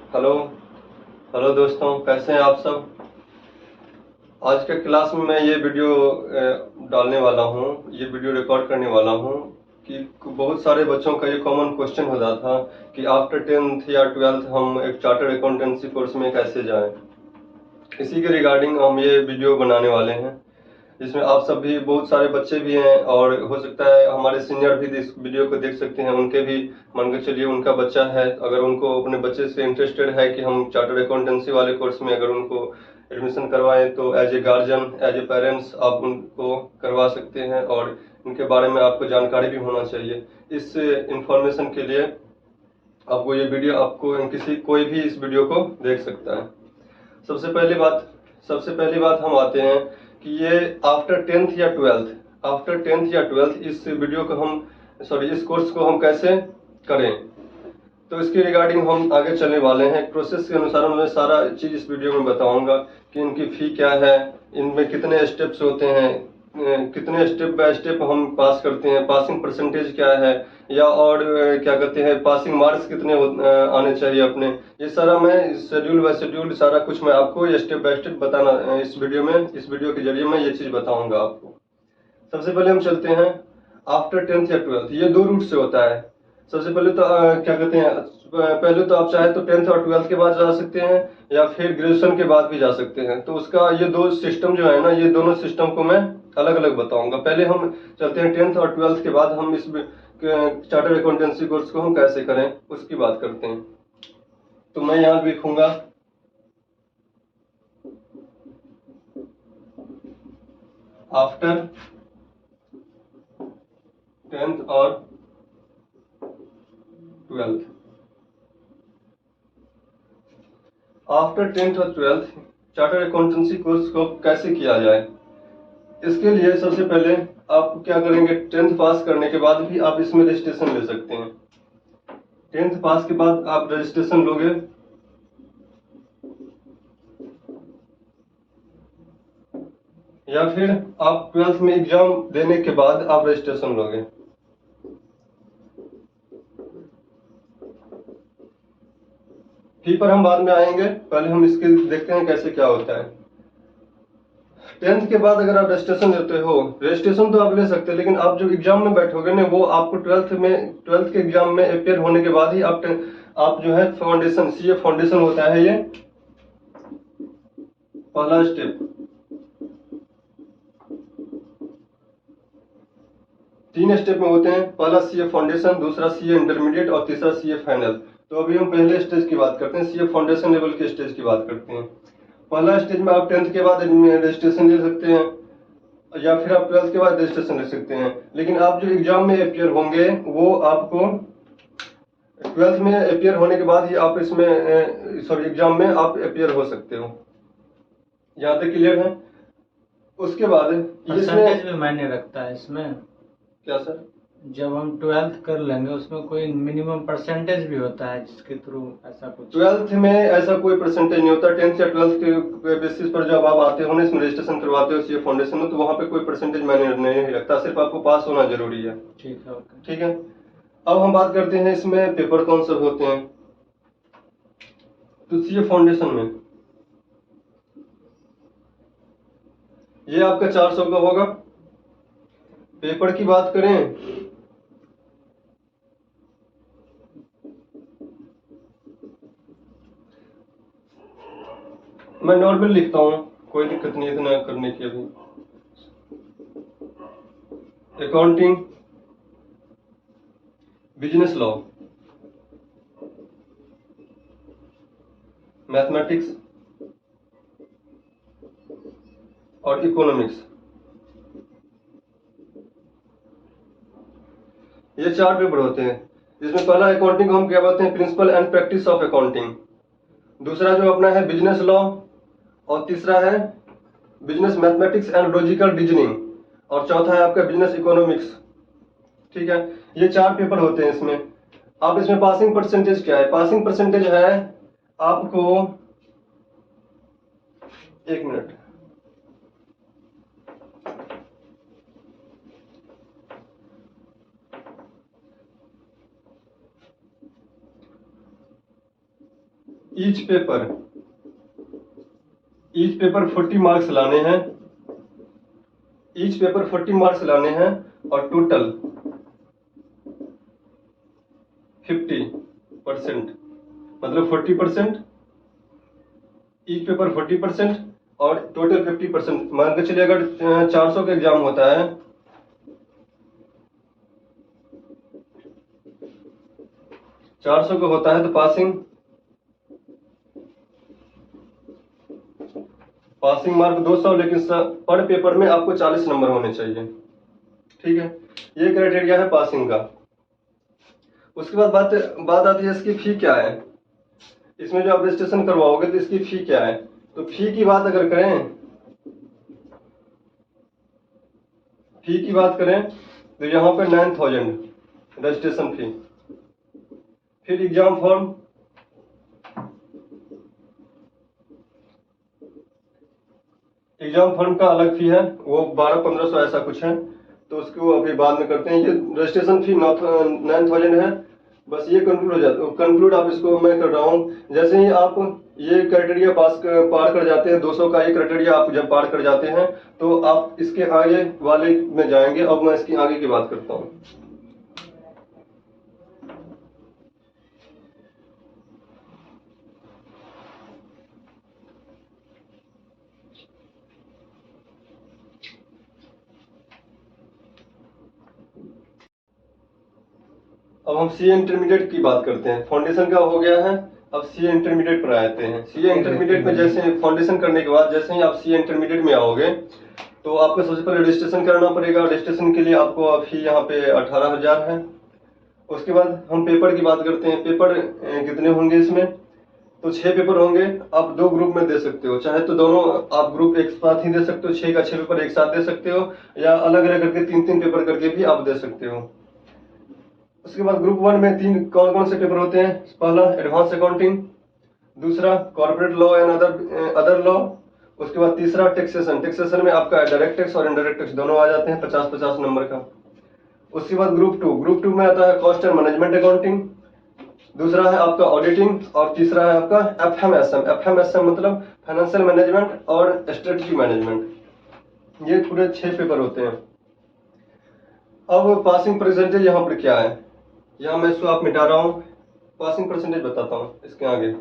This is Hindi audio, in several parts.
हेलो। हेलो दोस्तों, कैसे हैं आप सब। आज के क्लास में मैं ये वीडियो डालने वाला हूँ, ये वीडियो रिकॉर्ड करने वाला हूँ कि बहुत सारे बच्चों का ये कॉमन क्वेश्चन होता था कि आफ्टर 10th या 12th हम एक चार्टर्ड अकाउंटेंसी कोर्स में कैसे जाएं। इसी के रिगार्डिंग हम ये वीडियो बनाने वाले हैं, जिसमें आप सब भी, बहुत सारे बच्चे भी हैं और हो सकता है हमारे सीनियर भी इस वीडियो को देख सकते हैं। उनके भी मान के चलिए उनका बच्चा है, अगर उनको अपने बच्चे से इंटरेस्टेड है कि हम चार्टर्ड अकाउंटेंसी वाले कोर्स में अगर उनको एडमिशन करवाएं तो as a guardian, as a parents आप उनको करवा सकते हैं और इनके बारे में आपको जानकारी भी होना चाहिए। इस इंफॉर्मेशन के लिए आपको ये वीडियो, आपको किसी कोई भी इस वीडियो को देख सकता है। सबसे पहली बात सबसे पहली बात हम आते हैं कि ये आफ्टर 10th या 12th, आफ्टर 10th या 12th इस वीडियो को हम, सॉरी, इस कोर्स को हम कैसे करें, तो इसके रिगार्डिंग हम आगे चलने वाले हैं। प्रोसेस के अनुसार मैं सारा चीज इस वीडियो में बताऊंगा कि इनकी फी क्या है, इनमें कितने स्टेप्स होते हैं, कितने स्टेप बाय स्टेप हम पास करते हैं, पासिंग परसेंटेज क्या है, या और क्या कहते हैं पासिंग मार्क्स कितने आने चाहिए अपने। ये सारा मैं शेड्यूल बाय शेड्यूल सारा कुछ मैं आपको स्टेप बाय स्टेप बताना इस वीडियो में, इस वीडियो के जरिए मैं ये चीज बताऊंगा आपको। सबसे पहले हम चलते हैं आफ्टर 10th या 12th, ये दो रूट से होता है। सबसे पहले तो क्या कहते हैं, पहले तो आप चाहे तो 10th और 12th के बाद जा सकते हैं या फिर ग्रेजुएशन के बाद भी जा सकते हैं। तो उसका ये दो सिस्टम जो है ना, ये दोनों सिस्टम को मैं अलग अलग बताऊंगा। पहले हम चलते हैं 10th और 12th के बाद हम इस चार्टर्ड अकाउंटेंसी कोर्स को हम कैसे करें उसकी बात करते हैं। तो मैं यहाँ लिखूंगा आफ्टर 10th और 12th। आफ्टर 10th और 12th चार्टर्ड अकाउंटेंसी कोर्स को कैसे किया जाए, इसके लिए सबसे पहले आप क्या करेंगे, 10th पास करने के बाद भी आप इसमें रजिस्ट्रेशन ले सकते हैं। 10th पास के बाद आप रजिस्ट्रेशन लोगे, या फिर आप 12th में एग्जाम देने के बाद आप रजिस्ट्रेशन लोगे। फी पर हम बाद में आएंगे, पहले हम इसके देखते हैं कैसे क्या होता है। 10th के बाद अगर आप रजिस्ट्रेशन लेते हो, रजिस्ट्रेशन तो आप ले सकते हैं, लेकिन आप जो एग्जाम में बैठोगे ना, वो आपको 12th के एग्जाम में अपेयर होने के बाद ही आप जो है फाउंडेशन, सीए फाउंडेशन होता है, ये पहला स्टेप। तीन स्टेप में होते हैं, पहला सीए फाउंडेशन, दूसरा सीए इंटरमीडिएट और तीसरा सीए फाइनल। तो अभी हम पहले स्टेज की बात करते हैं, सीए फाउंडेशन लेवल के स्टेज की बात करते हैं। पहला स्टेज में आप 10th के बाद रजिस्ट्रेशन ले सकते हैं या फिर आप 12th के बाद रजिस्ट्रेशन ले सकते हैं, लेकिन आप जो एग्जाम में अपियर होंगे वो आपको 12th में अपियर होने के बाद ही आप इसमें, सॉरी, एग्जाम में आप अपियर हो सकते हो। यहाँ तक क्लियर है। उसके बाद परसेंटेज भी मायने रखता है इसमें। क्या सर? जब हम 12th कर लेंगे उसमें कोई मिनिमम परसेंटेज भी होता है जिसके थ्रू ऐसा कुछ? 12th में ऐसा कोई परसेंटेज नहीं होता। 10th या 12th के बेसिस पर जब आप आते हो ना, इसमें रजिस्ट्रेशन करवाते हो सीए फाउंडेशन में, तो वहां पे कोई परसेंटेज मायने नहीं रखता, सिर्फ आपको पास होना जरूरी है। ठीक है, ओके। ठीक है। अब हम बात करते हैं इसमें पेपर कौन से होते हैं। तो सीए फाउंडेशन में ये आपका 400 का होगा। पेपर की बात करें, मैं नॉर्मल लिखता हूँ, कोई दिक्कत नहीं इतना करने की। अभी अकाउंटिंग, बिजनेस लॉ, मैथमेटिक्स और इकोनॉमिक्स, ये 4 पेपर होते हैं। जिसमें पहला अकाउंटिंग को हम क्या बोलते हैं, principle and practice of accounting. दूसरा जो अपना है बिजनेस लॉ, और तीसरा है business mathematics and logical reasoning, और चौथा है आपका बिजनेस इकोनॉमिक्स। ठीक है, ये 4 पेपर होते हैं इसमें। अब इसमें पासिंग परसेंटेज क्या है? पासिंग परसेंटेज है आपको, एक मिनट, ईच पेपर 40 मार्क्स लाने हैं, ईच पेपर 40 मार्क्स लाने हैं और टोटल 50%, मतलब 40%, ईच पेपर 40% और टोटल 50%। मान के चलिए अगर 400 का एग्जाम होता है, 400 का होता है तो पासिंग मार्क 200, लेकिन पर पेपर में आपको 40 नंबर होने चाहिए। ठीक है, ये क्राइटेरिया है पासिंग का। उसके बाद बात आती है इसकी फी क्या है। इसमें जो आप रजिस्ट्रेशन करवाओगे तो इसकी फी क्या है। तो फी की बात अगर करें, तो यहाँ पे 9000 रजिस्ट्रेशन फी। फिर एग्जाम फॉर्म, का अलग फी है, वो 1200-1500 ऐसा कुछ है, तो उसको अभी बाद में करते हैं। ये रजिस्ट्रेशन फी 9000 है। बस ये कंक्लूड आप इसको मैं कर रहा हूँ। जैसे ही आप ये क्राइटेरिया पार कर जाते हैं, 200 का ये क्राइटेरिया आप जब पार कर जाते हैं तो आप इसके आगे वाले में जाएंगे। अब मैं इसकी आगे की बात करता हूँ। अब हम सी इंटरमीडिएट की बात करते हैं। फाउंडेशन का हो गया है, अब सी इंटरमीडिएट पर आते हैं। सी इंटरमीडिएट में जैसे फाउंडेशन करने के बाद जैसे ही आप सी इंटरमीडिएट में आओगे तो आपको सबसे पहले रजिस्ट्रेशन कराना पड़ेगा। रजिस्ट्रेशन के लिए आपको फी यहाँ पे 18,000 है। उसके बाद हम पेपर की बात करते हैं। पेपर कितने होंगे इसमें, तो 6 पेपर होंगे। आप 2 ग्रुप में दे सकते हो, चाहे तो दोनों आप ग्रुप एक साथ ही दे सकते हो, 6 का 6 पेपर एक साथ दे सकते हो, या अलग अलग करके 3-3 पेपर करके भी आप दे सकते हो। उसके बाद ग्रुप 1 में 3 कौन कौन से पेपर होते हैं। पहला एडवांस अकाउंटिंग, दूसरा corporate law and other law, उसके बाद तीसरा टैक्सेशन में आपका डायरेक्ट टैक्स और इनडायरेक्ट टैक्स दोनों आ जाते हैं 50-50 नंबर का। उसके बाद ग्रुप टू में आता है कॉस्ट एंड मैनेजमेंट अकाउंटिंग, दूसरा है आपका ऑडिटिंग और तीसरा है आपका एफएमएसएम मतलब फाइनेंशियल मैनेजमेंट और स्ट्रेटजी मैनेजमेंट। ये पूरे 6 पेपर होते हैं। अब पासिंग परसेंटेज यहाँ पर क्या है, यहाँ मैं इसको आप मिटा रहा हूँ, पासिंग परसेंटेज बताता हूँ इसके आगे।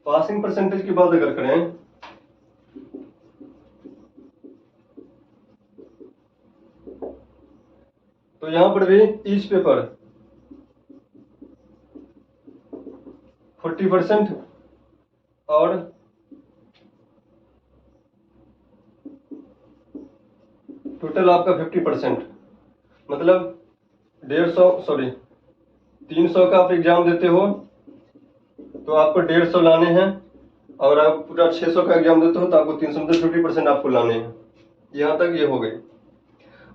पासिंग परसेंटेज की बात अगर करें तो यहां पर भी ईच पेपर 40% और टोटल आपका 50%, मतलब 300 का आप एग्जाम देते हो तो आपको 150 लाने हैं, और आप पूरा 600 का एग्जाम देते हो तो आपको 350% आपको लाने हैं। यहाँ तक ये हो गई।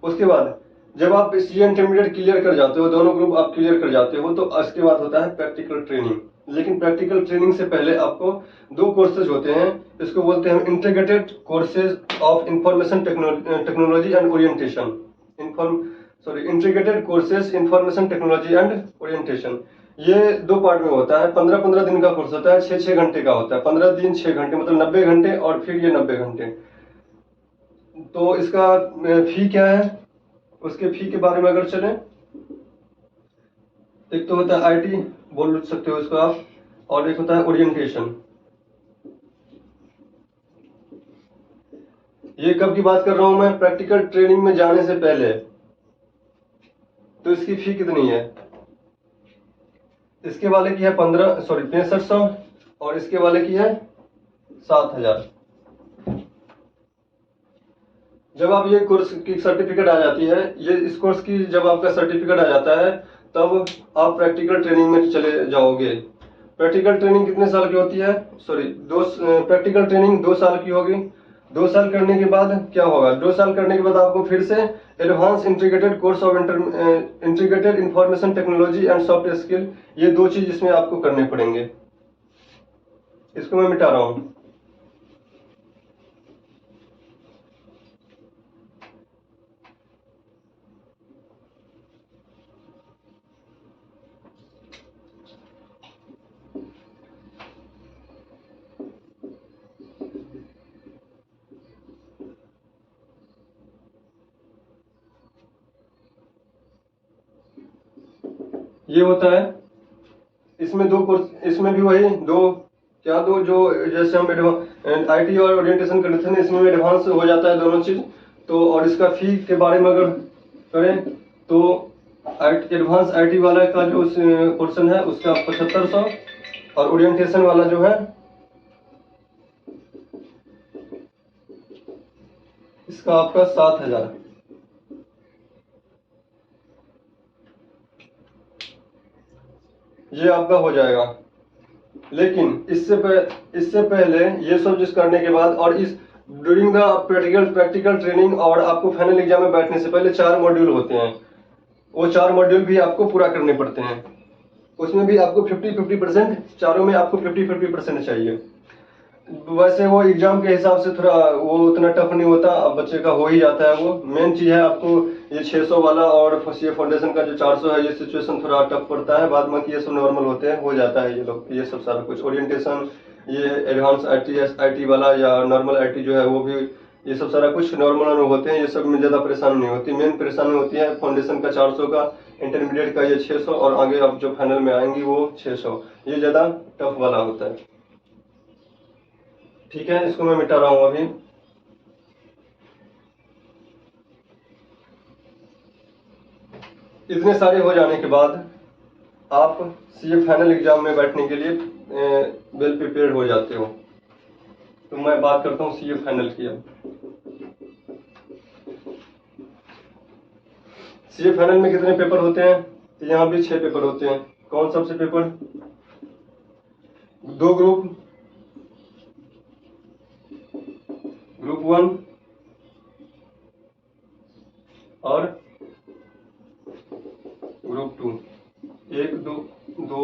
उसके बाद जब आप सी इंटरमीडिएट क्लियर कर जाते हो, दोनों ग्रुप आप क्लियर कर जाते हो, तो उसके बाद होता है प्रैक्टिकल ट्रेनिंग। लेकिन प्रैक्टिकल ट्रेनिंग से पहले आपको 2 कोर्सेज होते हैं, इसको बोलते हैं integrated courses of information technology and orientation. Integrated courses information technology and orientation. ये 2 पार्ट में होता है। 15-15 दिन का कोर्स होता है, 6-6 घंटे का होता है। 15 दिन 6 घंटे मतलब 90 घंटे, और फिर ये 90 घंटे। तो इसका फी क्या है, उसके फी के बारे में अगर चलें, एक तो होता है आईटी बोल सकते हो इसको आप, और एक होता है ओरिएंटेशन। ये कब की बात कर रहा हूं मैं, प्रैक्टिकल ट्रेनिंग में जाने से पहले। तो इसकी फी कितनी है, इसके वाले की है 6500 और इसके वाले की है 7000। जब आप ये कोर्स की सर्टिफिकेट आ जाती है, ये इस कोर्स की जब आपका सर्टिफिकेट आ जाता है तब आप प्रैक्टिकल ट्रेनिंग में चले जाओगे। प्रैक्टिकल ट्रेनिंग कितने साल की होती है, प्रैक्टिकल ट्रेनिंग 2 साल की होगी। 2 साल करने के बाद क्या होगा, 2 साल करने के बाद आपको फिर से advance integrated course of integrated information technology and soft skill, ये 2 चीज इसमें आपको करने पड़ेंगे। इसको मैं मिटा रहा हूं। ये होता है, इसमें दो कोर्स, इसमें भी वही दो जो जैसे हम आईटी और ओरिएंटेशन करते थे ना, इसमें एडवांस हो जाता है दोनों चीज। तो और इसका फी के बारे में अगर करें तो एडवांस आईटी वाला का जो पोर्शन है उसका 7500 और ओरिएंटेशन वाला जो है इसका आपका 7000। ये आपका हो जाएगा। लेकिन इससे पहले ये सब चीज करने के बाद और इस ड्यूरिंग द प्रैक्टिकल ट्रेनिंग और आपको फाइनल एग्जाम में बैठने से पहले 4 मॉड्यूल होते हैं। वो 4 मॉड्यूल भी आपको पूरा करने पड़ते हैं। उसमें भी आपको 50-50%, चारों में आपको 50-50% चाहिए। वैसे वो एग्जाम के हिसाब से थोड़ा वो उतना टफ नहीं होता, अब बच्चे का हो ही जाता है। वो मेन चीज है आपको ये 600 वाला और ये फाउंडेशन का जो 400 है, ये सिचुएशन थोड़ा टफ पड़ता है। बाद में ये सब नॉर्मल होते हैं, हो जाता है ये लोग, ये सब सारा कुछ ओरिएंटेशन, ये एडवांस आईटी वाला या नॉर्मल आईटी जो है वो भी, ये सब सारा कुछ नॉर्मल होते हैं। ये सब में ज्यादा परेशानी नहीं होती। मेन परेशानी होती है फाउंडेशन का 400 का, इंटरमीडिएट का ये 600 और आगे अब जो फाइनल में आएंगी वो 600, ये ज्यादा टफ वाला होता है। ठीक है, इसको मैं मिटा रहा हूं अभी। इतने सारे हो जाने के बाद आप सीए फाइनल एग्जाम में बैठने के लिए वेल प्रिपेयर्ड हो जाते हो। तो मैं बात करता हूँ सीए फाइनल की। अब सीए फाइनल में कितने पेपर होते हैं? तो यहाँ भी 6 पेपर होते हैं। कौन सबसे पेपर? 2 ग्रुप 1 और ग्रुप 2। 1 2 2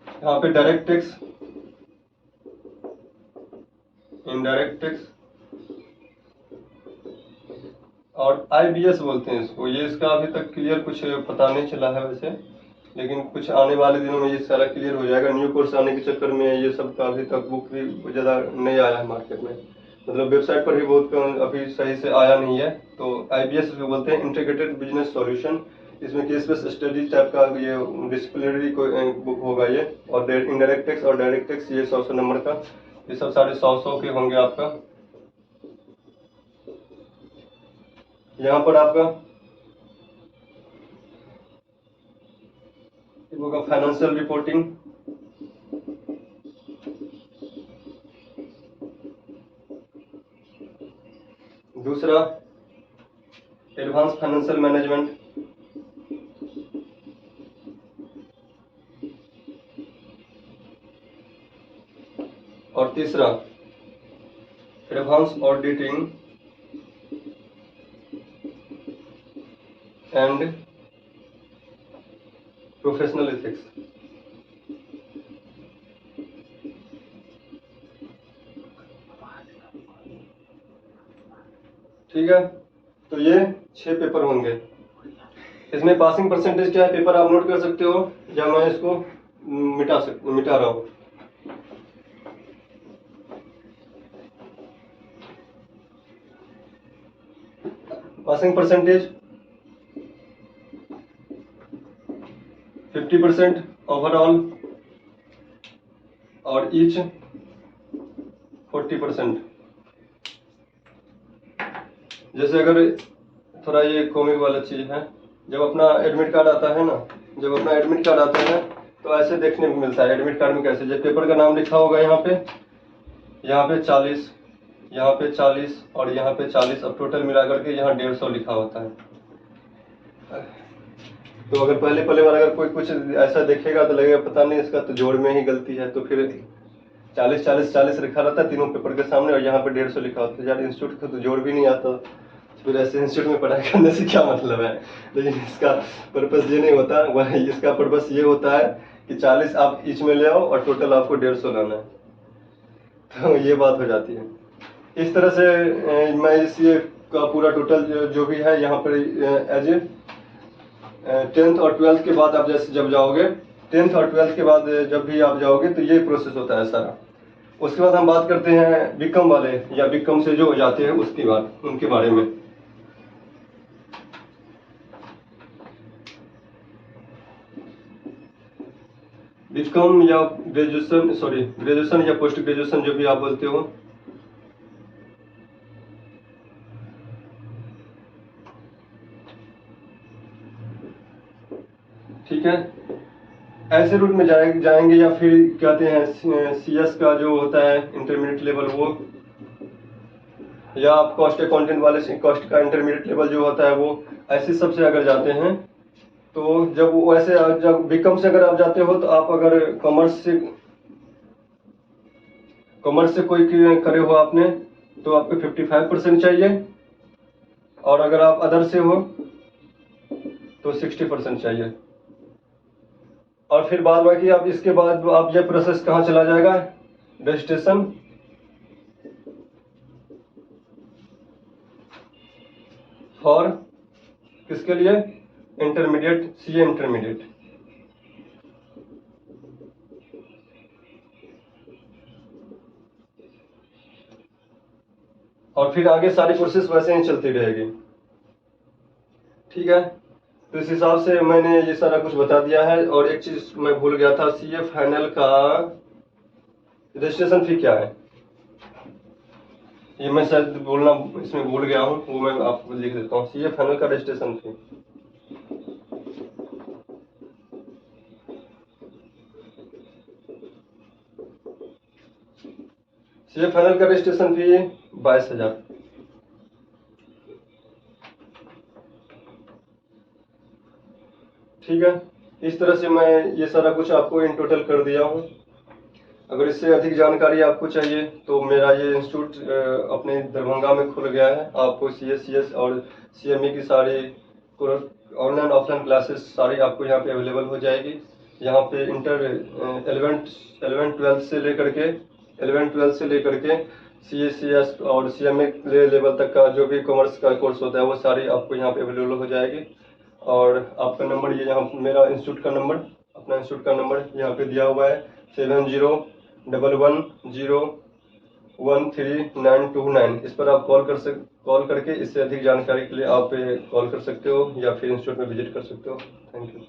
यहाँ पे डायरेक्ट टैक्स, इनडायरेक्ट टैक्स और आईबीएस बोलते हैं इसको। ये इसका अभी तक क्लियर कुछ पता नहीं चला है वैसे, लेकिन कुछ आने वाले दिनों में ये सारा क्लियर हो जाएगा। न्यू कोर्स आने के चक्कर में ये सब का अभी तक बुक भी ज़्यादा नहीं आया है मार्केट में, मतलब वेबसाइट पर भी बहुत कम अभी सही से आया नहीं है। तो आईबीएस इसको बोलते हैं, इंटीग्रेटेड बिजनेस सॉल्यूशन। इसमें केस बेस्ड स्टडी टाइप का ये डिसिप्लिनरी बुक होगा ये। और इनडायरेक्ट टैक्स और डायरेक्ट टैक्स ये 100 नंबर का, ये सब साढ़े 100 के होंगे आपका। यहाँ पर आपका होगा फाइनेंशियल रिपोर्टिंग, दूसरा एडवांस फाइनेंशियल मैनेजमेंट, और तीसरा advance auditing and professional ethics. ठीक है, तो ये 6 पेपर होंगे। इसमें पासिंग परसेंटेज क्या है पेपर आप नोट कर सकते हो, या मैं इसको मिटा रहा हूं। पासिंग परसेंटेज 50% ओवरऑल और ईच 40%। जैसे अगर थोड़ा ये कॉमिक वाला चीज है, जब अपना एडमिट कार्ड आता है ना, जब अपना एडमिट कार्ड आता है तो ऐसे देखने को मिलता है। एडमिट कार्ड में कैसे, जब पेपर का नाम लिखा होगा यहाँ पे 40, यहाँ पे 40 और यहाँ पे 40, अब टोटल मिला करके यहाँ 150 लिखा होता है। तो अगर पहले वाला अगर कोई कुछ ऐसा देखेगा तो लगेगा पता नहीं इसका तो जोड़ में ही गलती है। तो फिर 40 लिखा रहता है तीनों पेपर के सामने, और यहाँ पे 150 लिखा होता है। यार इंस्टीट्यूट का तो जोड़ भी नहीं आता, फिर ऐसे इंस्टीट्यूट में पढ़ाई करने से क्या मतलब है। लेकिन इसका पर्पस ये नहीं होता, वह इसका पर्पस ये होता है कि 40 आप ईच में ले आओ और टोटल आपको 150 लाना है। तो ये बात हो जाती है। इस तरह से मैं इस ये का पूरा टोटल जो भी है यहाँ पर एज ए 10th और 12th के बाद आप जैसे जब जाओगे, 10th और 12th के बाद जब भी आप जाओगे तो ये प्रोसेस होता है सारा। उसके बाद हम बात करते हैं बीकॉम वाले या बीकॉम से जो जाते हैं उसकी बात, उनके बारे में। बीकॉम या ग्रेजुएशन या पोस्ट ग्रेजुएशन जो भी आप बोलते हो। ठीक है, ऐसे रूट में जाएंगे या फिर कहते हैं सीएस का जो होता है इंटरमीडिएट लेवल वो, या आप कॉस्ट अकाउंटेंट वाले से कॉस्ट का इंटरमीडिएट लेवल जो होता है वो, ऐसे सबसे अगर जाते हैं तो जब बीकॉम से अगर आप जाते हो तो आप अगर कॉमर्स से कोई करे हो आपने तो आपको 55% चाहिए, और अगर आप अदर से हो तो 60% चाहिए। और फिर बाद बाकी आप इसके बाद आप ये प्रोसेस कहाँ चला जाएगा, रजिस्ट्रेशन फॉर किसके लिए, इंटरमीडिएट, सीए इंटरमीडिएट। और फिर आगे सारी प्रोसेस वैसे ही चलती रहेगी। ठीक है, तो इस हिसाब से मैंने ये सारा कुछ बता दिया है। और एक चीज मैं भूल गया था, सीए फाइनल का रजिस्ट्रेशन फी क्या है, ये मैं शायद बोलना इसमें भूल गया हूँ, वो मैं आपको लिख देता हूँ। सीए फाइनल का रजिस्ट्रेशन फी, सीए फाइनल का रजिस्ट्रेशन फी 22,000। ठीक है, इस तरह से मैं ये सारा कुछ आपको इन टोटल कर दिया हूँ। अगर इससे अधिक जानकारी आपको चाहिए तो मेरा ये इंस्टीट्यूट अपने दरभंगा में खुल गया है। आपको सीएस और सीएमई की सारी ऑनलाइन ऑफलाइन क्लासेस सारी आपको यहाँ पे अवेलेबल हो जाएगी। यहाँ पे इंटर 11th-12th से लेकर के सीएस और सीएमए लेवल तक का जो भी कॉमर्स का कोर्स होता है वो सारी आपको यहाँ पे अवेलेबल हो जाएगी। और आपका नंबर ये यहाँ मेरा इंस्टीट्यूट का नंबर, अपना इंस्टीट्यूट का नंबर यहाँ पे दिया हुआ है 7011013929। इस पर आप कॉल करके इससे अधिक जानकारी के लिए आप कॉल कर सकते हो या फिर इंस्टीट्यूट में विजिट कर सकते हो। Thank you.